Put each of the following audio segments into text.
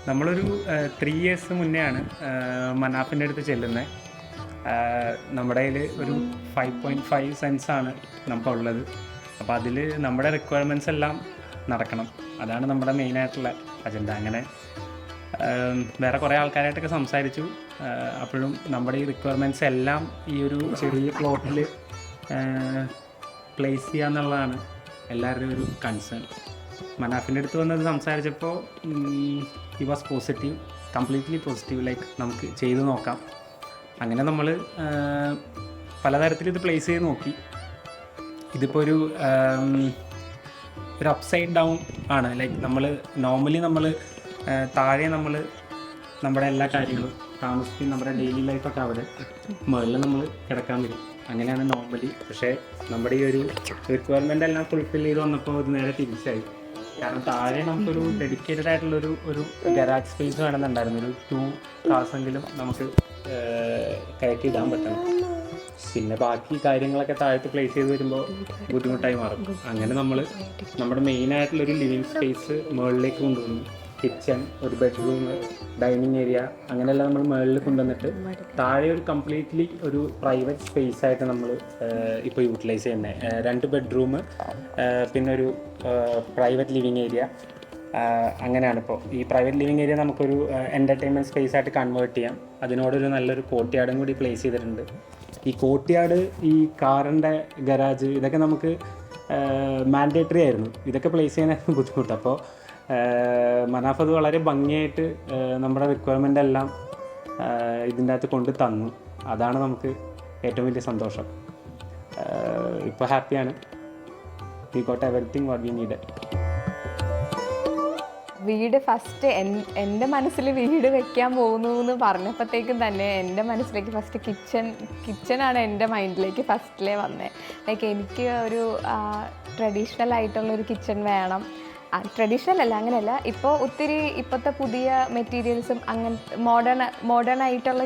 നമ്മളൊരു 3 years മുന്നെയാണ് മനാഫിൻ്റെ അടുത്ത് ചെല്ലുന്നത്. നമ്മുടെ കയ്യിൽ ഒരു 5.5 സെൻസാണ് നമുക്കുള്ളത്. അപ്പോൾ അതിൽ നമ്മുടെ റിക്വയർമെൻറ്റ്സ് എല്ലാം നടക്കണം. അതാണ് നമ്മുടെ മെയിനായിട്ടുള്ള അജണ്ട. അങ്ങനെ വേറെ കുറേ ആൾക്കാരായിട്ടൊക്കെ സംസാരിച്ചു. അപ്പോഴും നമ്മുടെ ഈ റിക്വയർമെൻറ്റ്സ് എല്ലാം ഈ ഒരു ചെറിയ പ്ലോട്ടിൽ പ്ലേസ് ചെയ്യുക എന്നുള്ളതാണ് എല്ലാവരുടെയും ഒരു കൺസേൺ. മനാഫിൻ്റെ അടുത്ത് വന്നത് സംസാരിച്ചപ്പോൾ he was positive, completely positive. Like നമുക്ക് ചെയ്ത് നോക്കാം. അങ്ങനെ നമ്മൾ പലതരത്തിൽ ഇത് പ്ലേസ് ചെയ്ത് നോക്കി. ഇതിപ്പോൾ ഒരു അപ്സൈഡ് ഡൗൺ ആണ്. ലൈക്ക് നമ്മൾ നോർമലി താഴെ നമ്മുടെ എല്ലാ കാര്യങ്ങളും താമസിക്കും, നമ്മുടെ ഡെയിലി ലൈഫൊക്കെ അവിടെ, മുകളിൽ നമ്മൾ കിടക്കാൻ വരും. അങ്ങനെയാണ് നോർമലി. പക്ഷേ നമ്മുടെ ഈ ഒരു റിക്വയർമെൻ്റ് എല്ലാം ഫുൾഫിൽ ചെയ്ത് വന്നപ്പോൾ ഇത് നേരെ തിരിച്ചായി. കാരണം താഴെ നമുക്കൊരു ഡെഡിക്കേറ്റഡ് ആയിട്ടുള്ളൊരു ഗരാജ് സ്പേസ് വേണമെന്നുണ്ടായിരുന്നു. ഒരു 2 cars എങ്കിലും നമുക്ക് കയറ്റി ഇടാൻ പറ്റണം. പിന്നെ ബാക്കി കാര്യങ്ങളൊക്കെ താഴത്ത് പ്ലേസ് ചെയ്ത് വരുമ്പോൾ ബുദ്ധിമുട്ടായി മാറും. അങ്ങനെ നമ്മുടെ മെയിനായിട്ടുള്ളൊരു ലിവിങ് സ്പേസ് മുകളിലേക്ക് കൊണ്ടുവന്നു. കിച്ചൺ, ഒരു ബെഡ്റൂം, ഡൈനിങ് ഏരിയ, അങ്ങനെയെല്ലാം നമ്മൾ മുകളിൽ കൊണ്ടുവന്നിട്ട് താഴെ ഒരു കംപ്ലീറ്റ്ലി ഒരു പ്രൈവറ്റ് സ്പേസ് ആയിട്ട് നമ്മൾ ഇപ്പോൾ യൂട്ടിലൈസ് ചെയ്യുന്നത്. 2 ബെഡ്റൂം, പിന്നെ ഒരു പ്രൈവറ്റ് ലിവിങ് ഏരിയ. അങ്ങനെയാണിപ്പോൾ. ഈ പ്രൈവറ്റ് ലിവിങ് ഏരിയ നമുക്കൊരു എൻ്റർടൈൻമെൻറ്റ് സ്പേസ് ആയിട്ട് കൺവേർട്ട് ചെയ്യാം. അതിനോടൊരു നല്ലൊരു കോർട്ട്യാർഡും കൂടി പ്ലേസ് ചെയ്തിട്ടുണ്ട്. ഈ കോർട്ട്യാർഡ്, ഈ കാറിൻ്റെ ഗരാജ്, ഇതൊക്കെ നമുക്ക് മാൻഡേറ്ററി ആയിരുന്നു. ഇതൊക്കെ പ്ലേസ് ചെയ്യാനായിരുന്നു ബുദ്ധിമുട്ട്. അപ്പോൾ മനാഫ് അത് വളരെ ഭംഗിയായിട്ട് നമ്മുടെ റിക്വയർമെൻ്റ് എല്ലാം ഇതിൻ്റെ അകത്ത് കൊണ്ട് തന്നു. അതാണ് നമുക്ക് ഏറ്റവും വലിയ സന്തോഷം. ഇപ്പോൾ ഹാപ്പിയാണ്. We got everything what we need. വീട് ഫസ്റ്റ് എൻ്റെ മനസ്സിൽ വീട് വെക്കാൻ പോകുന്നു എന്ന് പറഞ്ഞപ്പോഴത്തേക്കും തന്നെ എൻ്റെ മനസ്സിലേക്ക് ഫസ്റ്റ് കിച്ചണാണ് എൻ്റെ മൈൻഡിലേക്ക് ഫസ്റ്റിലേ വന്നത്. ലൈക്ക് എനിക്ക് ഒരു ട്രഡീഷണൽ ആയിട്ടുള്ളൊരു കിച്ചൺ വേണം. ട്രഡീഷണൽ അല്ല, അങ്ങനെയല്ല. ഇപ്പോൾ ഒത്തിരി ഇപ്പോഴത്തെ പുതിയ മെറ്റീരിയൽസും അങ്ങനത്തെ മോഡേൺ ആയിട്ടുള്ള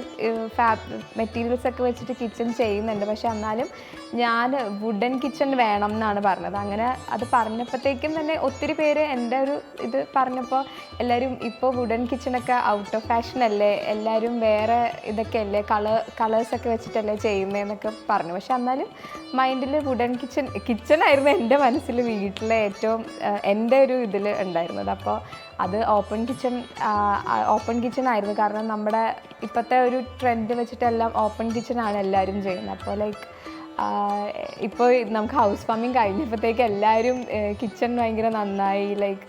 മെറ്റീരിയൽസൊക്കെ വെച്ചിട്ട് കിച്ചൺ ചെയ്യുന്നുണ്ട്. പക്ഷെ എന്നാലും ഞാൻ വുഡൻ കിച്ചൺ വേണം എന്നാണ് പറഞ്ഞത്. അങ്ങനെ അത് പറഞ്ഞപ്പോഴത്തേക്കും തന്നെ ഒത്തിരി പേര് എൻ്റെ ഒരു ഇത് പറഞ്ഞപ്പോൾ എല്ലാവരും ഇപ്പോൾ വുഡൻ കിച്ചണൊക്കെ ഔട്ട് ഓഫ് ഫാഷൻ അല്ലേ, എല്ലാവരും വേറെ ഇതൊക്കെ അല്ലേ, കളേഴ്സൊക്കെ വെച്ചിട്ടല്ലേ ചെയ്യുന്നതെന്നൊക്കെ പറഞ്ഞു. പക്ഷെ എന്നാലും മൈൻഡിൽ വുഡൻ കിച്ചണായിരുന്നു എൻ്റെ മനസ്സിൽ വീട്ടിലെ ഏറ്റവും എൻ്റെ ഒരു ഇതിൽ ഉണ്ടായിരുന്നത്. അപ്പോൾ അത് ഓപ്പൺ കിച്ചൺ ആയിരുന്നു. കാരണം നമ്മുടെ ഇപ്പോഴത്തെ ഒരു ട്രെൻഡ് വെച്ചിട്ടെല്ലാം ഓപ്പൺ കിച്ചണാണ് എല്ലാവരും ചെയ്യുന്നത്. അപ്പോൾ ലൈക്ക് ഇപ്പോൾ നമുക്ക് ഹൗസ് വാമിങ് കഴിഞ്ഞപ്പോഴത്തേക്ക് എല്ലാവരും കിച്ചൺ ഭയങ്കര നന്നായി, ലൈക്ക്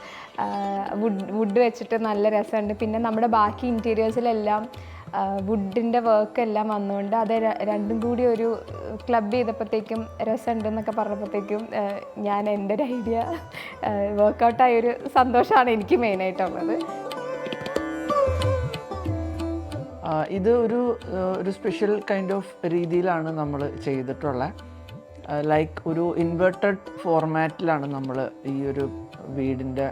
വുഡ് വെച്ചിട്ട് നല്ല രസമുണ്ട്. പിന്നെ നമ്മുടെ ബാക്കി ഇൻറ്റീരിയേഴ്സിലെല്ലാം വുഡിൻ്റെ വർക്കെല്ലാം വന്നുകൊണ്ട് അത് രണ്ടും കൂടി ഒരു ക്ലബ് ചെയ്തപ്പോഴത്തേക്കും രസമുണ്ടെന്നൊക്കെ പറഞ്ഞപ്പോഴത്തേക്കും ഞാൻ എൻ്റെ ഒരു ഐഡിയ വർക്കൗട്ടായൊരു സന്തോഷമാണ് എനിക്ക് മെയിനായിട്ടുള്ളത്. ഇത് ഒരു സ്പെഷ്യൽ കൈൻഡ് ഓഫ് രീതിയിലാണ് നമ്മൾ ചെയ്തിട്ടുള്ളത്. ലൈക്ക് ഒരു ഇൻവെർട്ടഡ് ഫോർമാറ്റിലാണ് നമ്മൾ ഈ ഒരു വീടിൻ്റെ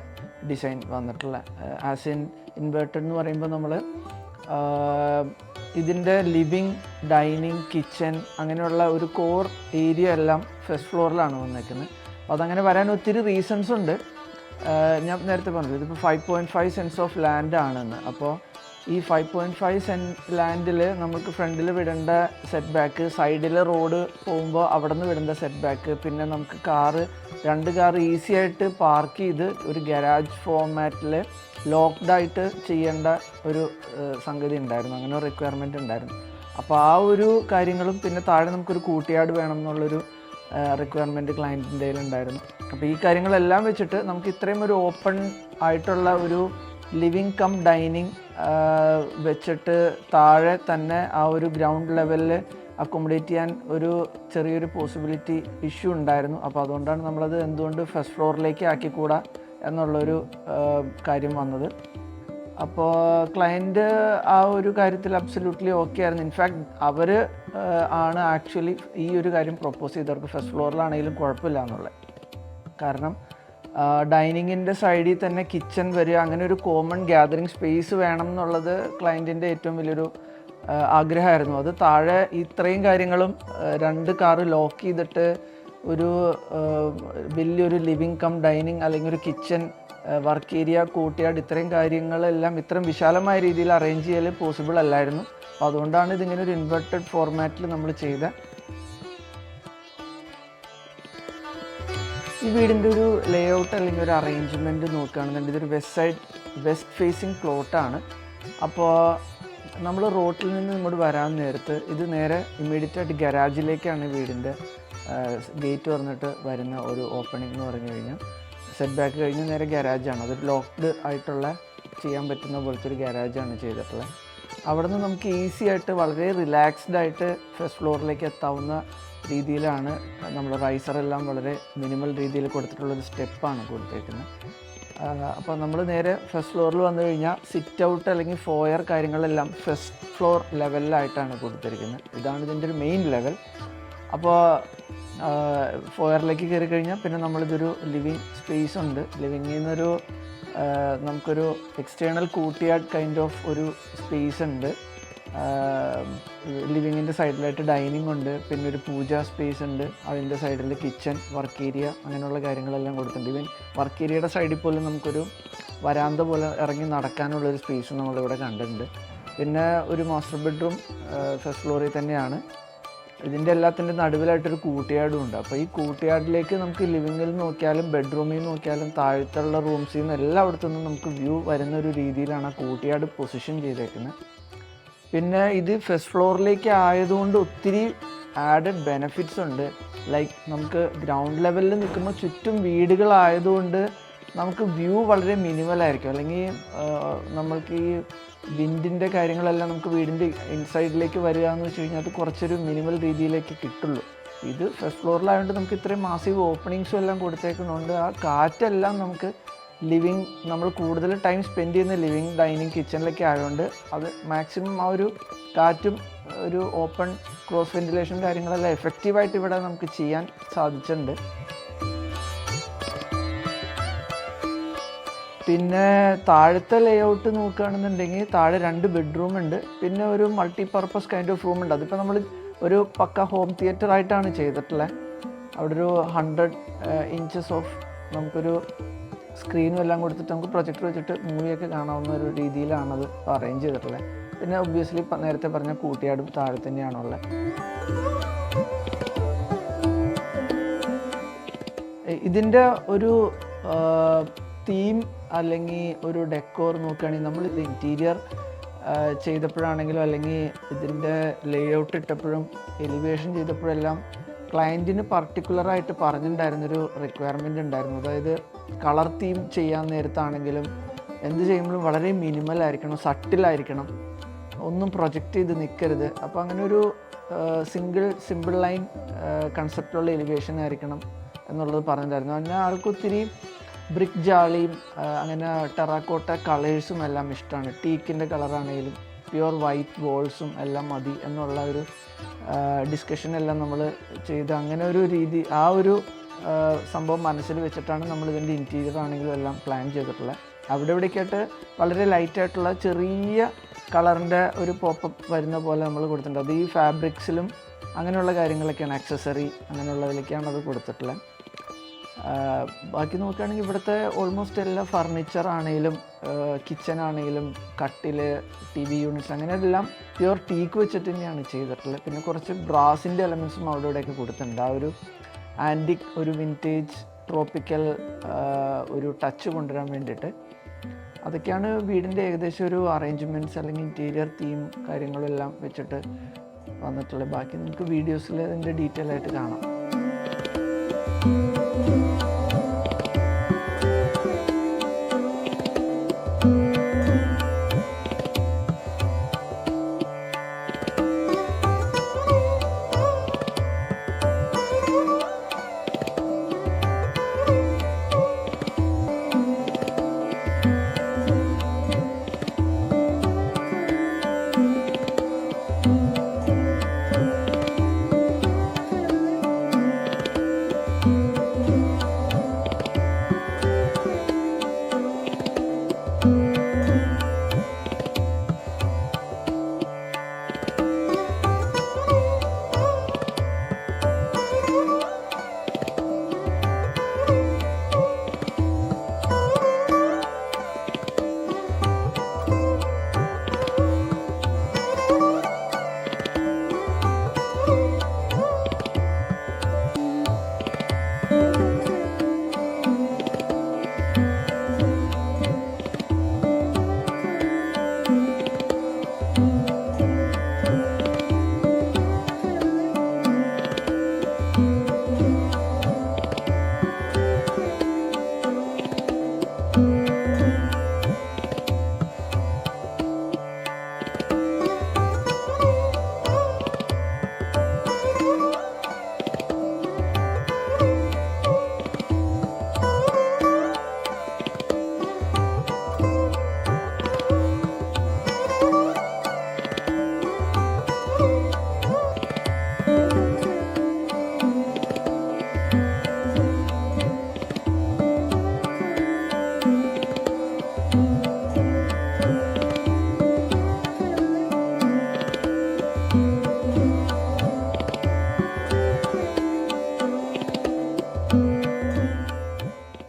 ഡിസൈൻ വന്നിട്ടുള്ളത്. ആസ് ഇൻ ഇൻവെർട്ടഡ് എന്ന് പറയുമ്പോൾ നമ്മൾ ഇതിൻ്റെ ലിവിങ്, ഡൈനിങ്, കിച്ചൺ അങ്ങനെയുള്ള ഒരു കോർ ഏരിയ എല്ലാം ഫസ്റ്റ് ഫ്ലോറിലാണ് വന്നേക്കുന്നത്. അപ്പോൾ അതങ്ങനെ വരാൻ ഒത്തിരി റീസൺസ് ഉണ്ട്. ഞാൻ നേരത്തെ പറഞ്ഞത് ഇതിപ്പോൾ 5.5 സെൻസ് ഓഫ് ലാൻഡ് ആണെന്ന്. അപ്പോൾ ഈ 5.5 സെൻറ്റ് ലാൻഡിൽ നമുക്ക് ഫ്രണ്ടിൽ വിടേണ്ട സെറ്റ് ബാക്ക്, സൈഡിൽ റോഡ് പോകുമ്പോൾ അവിടെ നിന്ന് വിടേണ്ട സെറ്റ് ബാക്ക്, പിന്നെ നമുക്ക് 2 കാർ ഈസി ആയിട്ട് പാർക്ക് ചെയ്ത് ഒരു ഗരാജ് ഫോർമാറ്റിൽ ലോക്ക്ഡായിട്ട് ചെയ്യേണ്ട ഒരു സംഗതി ഉണ്ടായിരുന്നു, അങ്ങനെ ഒരു റിക്വയർമെൻറ്റ് ഉണ്ടായിരുന്നു. അപ്പോൾ ആ ഒരു കാര്യങ്ങളും പിന്നെ താഴെ നമുക്കൊരു കൂട്ടിയാട് വേണം എന്നുള്ളൊരു റിക്വയർമെൻറ്റ് ക്ലയൻറ്റിൻ്റെ ഉണ്ടായിരുന്നു. അപ്പോൾ ഈ കാര്യങ്ങളെല്ലാം വെച്ചിട്ട് നമുക്ക് ഇത്രയും ഒരു ഓപ്പൺ ആയിട്ടുള്ള ഒരു ലിവിങ് കം ഡൈനിങ് വെച്ചിട്ട് താഴെ തന്നെ ആ ഒരു ഗ്രൗണ്ട് ലെവലിൽ അക്കോമഡേറ്റ് ചെയ്യാൻ ഒരു ചെറിയൊരു പോസിബിലിറ്റി ഇഷ്യൂ ഉണ്ടായിരുന്നു. അപ്പോൾ അതുകൊണ്ടാണ് നമ്മളത് എന്തുകൊണ്ട് ഫസ്റ്റ് ഫ്ലോറിലേക്ക് ആക്കിക്കൂടാ എന്നുള്ളൊരു കാര്യം വന്നത്. അപ്പോൾ ക്ലയൻറ്റ് ആ ഒരു കാര്യത്തിൽ അബ്സല്യൂട്ട്ലി ഓക്കെ ആയിരുന്നു. ഇൻഫാക്ട് അവർ ആണ് ആക്ച്വലി ഈ ഒരു കാര്യം പ്രൊപ്പോസ് ചെയ്തവർക്ക് ഫസ്റ്റ് ഫ്ലോറിലാണെങ്കിലും കുഴപ്പമില്ല എന്നുള്ളത്. കാരണം ഡൈനിങ്ങിൻ്റെ സൈഡിൽ തന്നെ കിച്ചൺ വരിക, അങ്ങനെ ഒരു കോമൺ ഗ്യാതറിങ് സ്പേസ് വേണം എന്നുള്ളത് ക്ലയൻറ്റിൻ്റെ ഏറ്റവും വലിയൊരു ആഗ്രഹമായിരുന്നു. അത് താഴെ ഇത്രയും കാര്യങ്ങളും 2 കാറ് ലോക്ക് ചെയ്തിട്ട് ഒരു വലിയൊരു ലിവിങ് കം ഡൈനിങ് അല്ലെങ്കിൽ ഒരു കിച്ചൺ, വർക്ക് ഏരിയ, കൂട്ടിയാട്, ഇത്രയും കാര്യങ്ങളെല്ലാം ഇത്രയും വിശാലമായ രീതിയിൽ അറേഞ്ച് ചെയ്യൽ പോസിബിൾ അല്ലായിരുന്നു. അപ്പോൾ അതുകൊണ്ടാണ് ഇതിങ്ങനെ ഒരു ഇൻവെർട്ടഡ് ഫോർമാറ്റിൽ നമ്മൾ ചെയ്ത. ഈ വീടിൻ്റെ ഒരു ലേ ഔട്ട് അല്ലെങ്കിൽ ഒരു അറേഞ്ച്മെൻറ്റ് നോക്കുകയാണെന്നുണ്ടെങ്കിൽ ഇതൊരു വെസ്റ്റ് ഫേസിങ് പ്ലോട്ടാണ്. അപ്പോൾ നമ്മൾ റോട്ടിൽ നിന്ന് ഇങ്ങോട്ട് വരാൻ നേരത്ത് ഇത് നേരെ ഇമ്മീഡിയറ്റ് ആയിട്ട് ഗരാജിലേക്കാണ് വീടിൻ്റെ ഗേറ്റ് തുറന്നിട്ട് വരുന്ന ഒരു ഓപ്പണിംഗ് എന്ന് പറഞ്ഞു കഴിഞ്ഞാൽ. സെറ്റ് ബാക്ക് കഴിഞ്ഞ് നേരെ ഗരാജാണ്. അതൊരു ലോക്ക്ഡ് ആയിട്ടുള്ള ചെയ്യാൻ പറ്റുന്ന പോലത്തെ ഒരു ഗരാജാണ് ചെയ്തിട്ടുള്ളത്. അവിടെ നിന്ന് നമുക്ക് ഈസി ആയിട്ട് വളരെ റിലാക്സ്ഡ് ആയിട്ട് ഫസ്റ്റ് ഫ്ലോറിലേക്ക് എത്താവുന്ന രീതിയിലാണ് നമ്മൾ റൈസറെല്ലാം വളരെ മിനിമൽ രീതിയിൽ കൊടുത്തിട്ടുള്ളൊരു സ്റ്റെപ്പാണ് കൊടുത്തേക്കുന്നത്. അപ്പോൾ നമ്മൾ നേരെ ഫസ്റ്റ് ഫ്ലോറിൽ വന്നു കഴിഞ്ഞാൽ സിറ്റ് ഔട്ട് അല്ലെങ്കിൽ ഫോയർ കാര്യങ്ങളെല്ലാം ഫസ്റ്റ് ഫ്ലോർ ലെവലിലായിട്ടാണ് കൊടുത്തിരിക്കുന്നത്. ഇതാണ് ഇതിൻ്റെ ഒരു മെയിൻ ലെവൽ. അപ്പോൾ ഫോയറിലേക്ക് കയറി കഴിഞ്ഞാൽ പിന്നെ നമ്മളിതൊരു ലിവിങ് സ്പേസ് ഉണ്ട്. ലിവിങ്ങിൽ നിന്നൊരു നമുക്കൊരു എക്സ്റ്റേണൽ കൂട്ടിയാട് കൈൻഡ് ഓഫ് ഒരു സ്പേസ് ഉണ്ട്. ലിവിങ്ങിൻ്റെ സൈഡിലായിട്ട് ഡൈനിങ് ഉണ്ട്, പിന്നെ ഒരു പൂജാ സ്പേസ് ഉണ്ട്, അതിൻ്റെ സൈഡിൽ കിച്ചൺ, വർക്ക് ഏരിയ, അങ്ങനെയുള്ള കാര്യങ്ങളെല്ലാം കൊടുത്തിട്ടുണ്ട്. ഈവൻ വർക്ക് ഏരിയയുടെ സൈഡിൽ പോലും നമുക്കൊരു വരാന്ത പോലെ ഇറങ്ങി നടക്കാനുള്ളൊരു സ്പേസ് നമ്മളിവിടെ കണ്ടിട്ടുണ്ട്. പിന്നെ ഒരു മാസ്റ്റർ ബെഡ്റൂം ഫസ്റ്റ് ഫ്ലോറിൽ തന്നെയാണ്. ഇതിൻ്റെ എല്ലാത്തിൻ്റെ നടുവിലായിട്ടൊരു കൂട്ടിയാടും ഉണ്ട്. അപ്പോൾ ഈ കൂട്ടിയാടിലേക്ക് നമുക്ക് ലിവിങ്ങിൽ നോക്കിയാലും ബെഡ്റൂമിൽ നോക്കിയാലും താഴത്തുള്ള റൂംസിൽ നിന്ന് എല്ലായിടത്തു നിന്നും നമുക്ക് വ്യൂ വരുന്ന ഒരു രീതിയിലാണ് ആ കൂട്ടിയാട് പൊസിഷൻ ചെയ്തേക്കുന്നത്. പിന്നെ ഇത് ഫസ്റ്റ് ഫ്ലോറിലേക്ക് ആയതുകൊണ്ട് ഒത്തിരി ആഡഡ് ബെനിഫിറ്റ്സ് ഉണ്ട്. ലൈക്ക് നമുക്ക് ഗ്രൗണ്ട് ലെവലിൽ നിൽക്കുമ്പോൾ ചുറ്റും വീടുകളായതുകൊണ്ട് നമുക്ക് വ്യൂ വളരെ മിനിമലായിരിക്കും. അല്ലെങ്കിൽ നമ്മൾക്ക് ഈ വിൻഡിൻ്റെ കാര്യങ്ങളെല്ലാം നമുക്ക് വീടിൻ്റെ ഇൻസൈഡിലേക്ക് വരിക എന്ന് വെച്ച് കഴിഞ്ഞാൽ അത് കുറച്ചൊരു മിനിമൽ രീതിയിലേക്ക് കിട്ടുള്ളൂ. ഇത് ഫസ്റ്റ് ഫ്ലോറിലായതുകൊണ്ട് നമുക്ക് ഇത്രയും മാസീവ് ഓപ്പണിങ്സും എല്ലാം കൊടുത്തേക്കുന്നതുകൊണ്ട് ആ കാറ്റെല്ലാം നമുക്ക് ലിവിങ്, നമ്മൾ കൂടുതൽ ടൈം സ്പെൻഡ് ചെയ്യുന്ന ലിവിങ് ഡൈനിങ് കിച്ചണിലേക്ക് ആയതുകൊണ്ട് അത് മാക്സിമം ആ ഒരു കാറ്റും ഒരു ഓപ്പൺ ക്രോസ് വെൻറ്റിലേഷൻ കാര്യങ്ങളെല്ലാം എഫക്റ്റീവായിട്ട് ഇവിടെ നമുക്ക് ചെയ്യാൻ സാധിച്ചിട്ടുണ്ട്. പിന്നെ താഴത്തെ ലേ ഔട്ട് നോക്കുകയാണെന്നുണ്ടെങ്കിൽ താഴെ 2 ബെഡ്റൂം ഉണ്ട്, പിന്നെ ഒരു മൾട്ടിപർപ്പസ് കൈൻഡ് ഓഫ് റൂം ഉണ്ട്. അതിപ്പോൾ നമ്മൾ ഒരു പക്ക ഹോം തിയേറ്റർ ആയിട്ടാണ് ചെയ്തിട്ടുള്ളത്. അവിടെ ഒരു 100 ഇഞ്ചസ് ഓഫ് നമുക്കൊരു സ്ക്രീനും എല്ലാം കൊടുത്തിട്ട് നമുക്ക് പ്രൊജക്ടർ വെച്ചിട്ട് മൂവിയൊക്കെ കാണാവുന്ന ഒരു രീതിയിലാണത് അറേഞ്ച് ചെയ്തിട്ടുള്ളത്. പിന്നെ ഒബ്വിയസ്ലി നേരത്തെ പറഞ്ഞ കൂട്ടിയാടും താഴെ തന്നെയാണുള്ളത്. ഇതിൻ്റെ ഒരു തീം അല്ലെങ്കിൽ ഒരു ഡെക്കോർ നോക്കുകയാണെങ്കിൽ നമ്മൾ ഇത് ഇൻറ്റീരിയർ ചെയ്തപ്പോഴാണെങ്കിലും അല്ലെങ്കിൽ ഇതിൻ്റെ ലേ ഔട്ട് ഇട്ടപ്പോഴും എലിവേഷൻ ചെയ്തപ്പോഴെല്ലാം ക്ലയൻറ്റിന് പർട്ടിക്കുലറായിട്ട് പറഞ്ഞിട്ടുണ്ടായിരുന്നൊരു റിക്വയർമെൻ്റ് ഉണ്ടായിരുന്നു. അതായത് കളർ തീം ചെയ്യാൻ നേരത്താണെങ്കിലും എന്ത് ചെയ്യുമ്പോഴും വളരെ മിനിമലായിരിക്കണം, സട്ടിലായിരിക്കണം, ഒന്നും പ്രൊജക്റ്റ് ചെയ്ത് നിൽക്കരുത്. അപ്പോൾ അങ്ങനെ ഒരു സിമ്പിൾ ലൈൻ കൺസെപ്റ്റുള്ള എലിവേഷൻ ആയിരിക്കണം എന്നുള്ളത് പറഞ്ഞിട്ടുണ്ടായിരുന്നു. അങ്ങനെ ആൾക്ക് ഒത്തിരി ബ്രിക്ക് ജാളിയും അങ്ങനെ ടെറാക്കോട്ട കളേഴ്സും എല്ലാം ഇഷ്ടമാണ്. ടീക്കിൻ്റെ കളറാണെങ്കിലും പ്യുവർ വൈറ്റ് വോൾസും എല്ലാം മതി എന്നുള്ള ഒരു ഡിസ്കഷനെല്ലാം നമ്മൾ ചെയ്ത് അങ്ങനെ ഒരു രീതി ആ ഒരു സംഭവം മനസ്സിൽ വെച്ചിട്ടാണ് നമ്മൾ ഇതിൻ്റെ ഇൻറ്റീരിയർ ആണെങ്കിലും എല്ലാം പ്ലാൻ ചെയ്തിട്ടുള്ളത്. അവിടെ ഇവിടേക്കായിട്ട് വളരെ ലൈറ്റായിട്ടുള്ള ചെറിയ കളറിൻ്റെ ഒരു പോപ്പപ്പ് വരുന്ന പോലെ നമ്മൾ കൊടുത്തിട്ടുണ്ട്. അത് ഈ ഫാബ്രിക്സിലും അങ്ങനെയുള്ള കാര്യങ്ങളൊക്കെയാണ്, ആക്സസറി അങ്ങനെയുള്ളതിലേക്കാണ് അത് കൊടുത്തിട്ടുള്ളത്. ബാക്കി നോക്കുകയാണെങ്കിൽ ഇവിടുത്തെ ഓൾമോസ്റ്റ് എല്ലാ ഫർണിച്ചർ ആണെങ്കിലും കിച്ചൺ ആണെങ്കിലും കട്ടിൽ, TV യൂണിറ്റ്സ് അങ്ങനെയെല്ലാം പ്യുവർ ടീക്ക് വെച്ചിട്ട് തന്നെയാണ് ചെയ്തിട്ടുള്ളത്. പിന്നെ കുറച്ച് ബ്രാസിൻ്റെ എലമെൻസും അവിടെ ഇവിടെയൊക്കെ കൊടുത്തിട്ടുണ്ട്. ആ ഒരു ആൻറ്റിക്, ഒരു വിൻറ്റേജ്, ട്രോപ്പിക്കൽ ഒരു ടച്ച് കൊണ്ടുവരാൻ വേണ്ടിയിട്ട്. അതൊക്കെയാണ് വീടിൻ്റെ ഏകദേശം ഒരു അറേഞ്ച്മെൻറ്റ്സ് അല്ലെങ്കിൽ ഇൻറ്റീരിയർ തീം കാര്യങ്ങളും എല്ലാം വെച്ചിട്ട് വന്നിട്ടുള്ളത്. ബാക്കി നമുക്ക് വീഡിയോസിൽ അതിൻ്റെ ഡീറ്റെയിൽ ആയിട്ട് കാണാം.